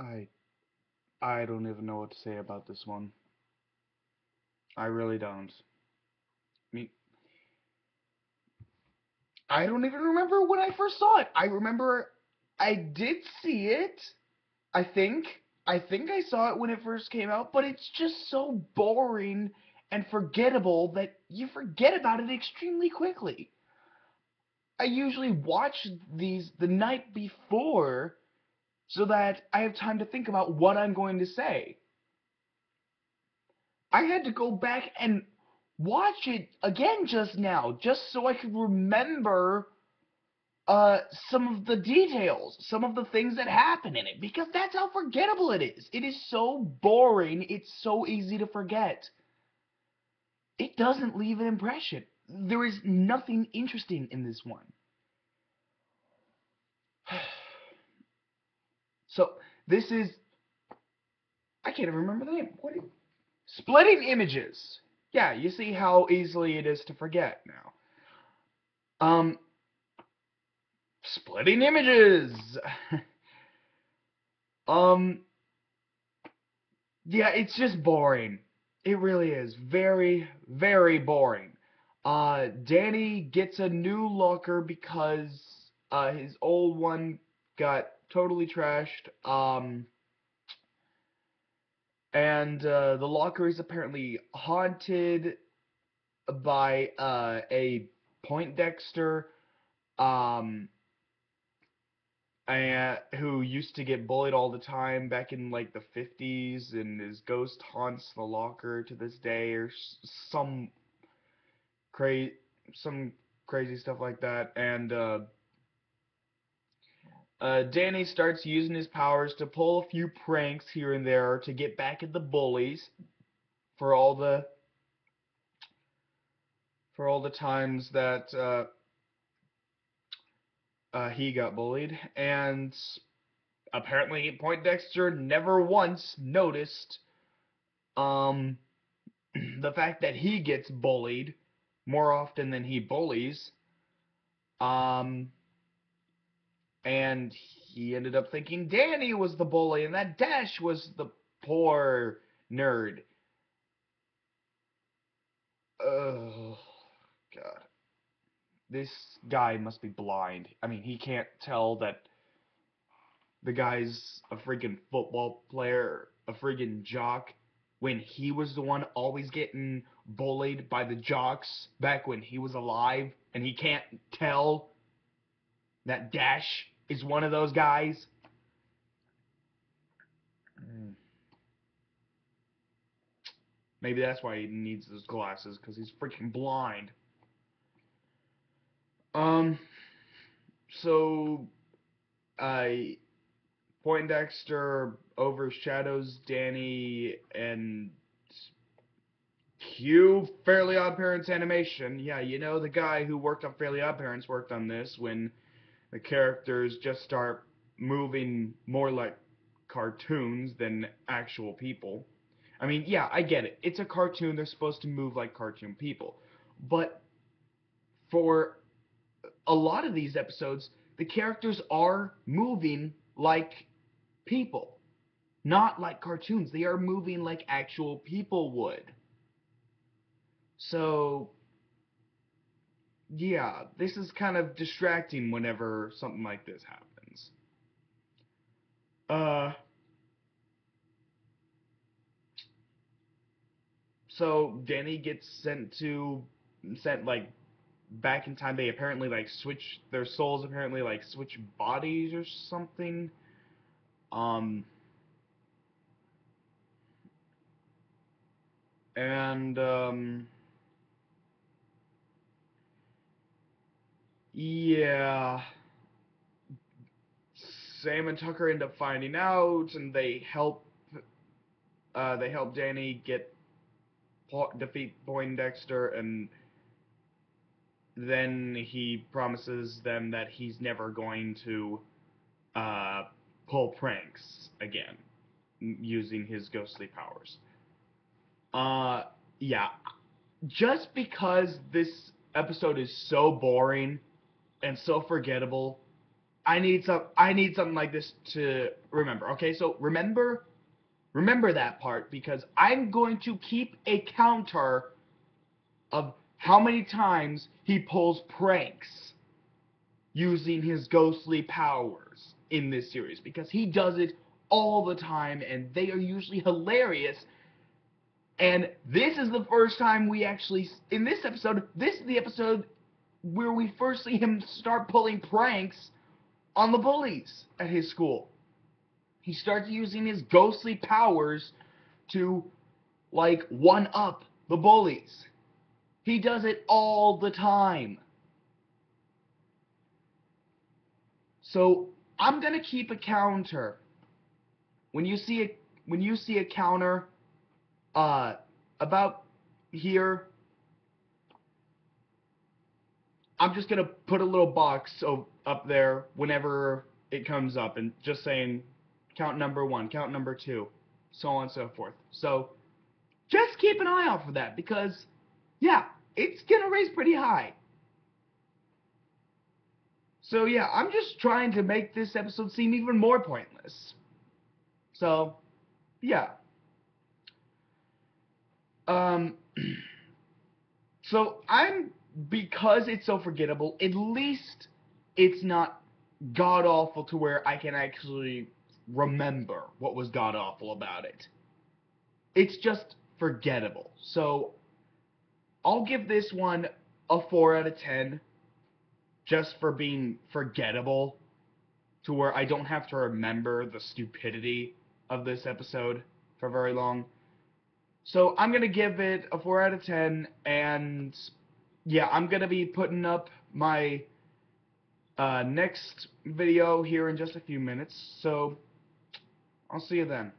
I I don't even know what to say about this one. I really don't. I mean, I don't even remember when I first saw it. I remember I did see it. I think I saw it when it first came out, but it's just so boring and forgettable that you forget about it extremely quickly. I usually watch these the night before so that I have time to think about what I'm going to say. I had to go back and watch it again just now, just so I could remember uh some of the details, some of the things that happen in it, because that's how forgettable it is. It is so boring, it's so easy to forget. It doesn't leave an impression. There is nothing interesting in this one. So, this is I can't even remember the name. Splitting Images. Yeah, you see how easily it is to forget now. Um Splitting Images. um Yeah, it's just boring. It really is. Very, very boring. Danny gets a new locker because his old one got totally trashed. And the locker is apparently haunted by a Poindexter, um, who used to get bullied all the time back in like the 50s, and his ghost haunts the locker to this day, or some crazy some crazy stuff like that. And Danny starts using his powers to pull a few pranks here and there to get back at the bullies for all the times that he got bullied. And apparently Poindexter never once noticed um the fact that he gets bullied more often than he bullies. Um, and he ended up thinking Danny was the bully and that Dash was the poor nerd. Oh, God. This guy must be blind. I mean, he can't tell that the guy's a freaking football player, a freaking jock, when he was the one always getting bullied by the jocks back when he was alive, and he can't tell that Dash is one of those guys. Mm. Maybe that's why he needs those glasses, because he's freaking blind. Um, so, uh, Poindexter overshadows Danny and cue Fairly Odd Parents animation. Yeah, you know, the guy who worked on Fairly Odd Parents worked on this when the characters just start moving more like cartoons than actual people. I mean, yeah, I get it. It's a cartoon, they're supposed to move like cartoon people. But for a lot of these episodes, the characters are moving like people, not like cartoons. They are moving like actual people would. So, yeah, this is kind of distracting whenever something like this happens. Uh, so Danny gets sent like back in time. They apparently like switch their souls. Apparently like switch bodies or something. Um, and yeah, Sam and Tucker end up finding out, and they help Danny defeat Poindexter, and then he promises them that he's never going to uh, pull pranks again using his ghostly powers. Uh, yeah. Just because this episode is so boring and so forgettable, I need something like this to remember. Okay, so remember that part because I'm going to keep a counter of how many times he pulls pranks using his ghostly powers in this series because he does it all the time and they are usually hilarious. And this is the first time we actually, in this episode, this is the episode where we first see him start pulling pranks on the bullies at his school. He starts using his ghostly powers to, like, one up the bullies. He does it all the time. So I'm gonna keep a counter. When you see a counter, uh, about here, I'm just gonna put a little box up there whenever it comes up, and just saying, count number 1, count number 2, so on and so forth. So just keep an eye out for that because, yeah, it's gonna raise pretty high. So yeah, I'm just trying to make this episode seem even more pointless. So yeah. Um. So I'm because it's so forgettable. At least it's not god awful to where I can actually remember what was god awful about it. It's just forgettable. So I'll give this one a 4 out of 10 just for being forgettable to where I don't have to remember the stupidity of this episode for very long. So I'm going to give it a 4 out of 10, and yeah, I'm going to be putting up my next video here in just a few minutes, so I'll see you then.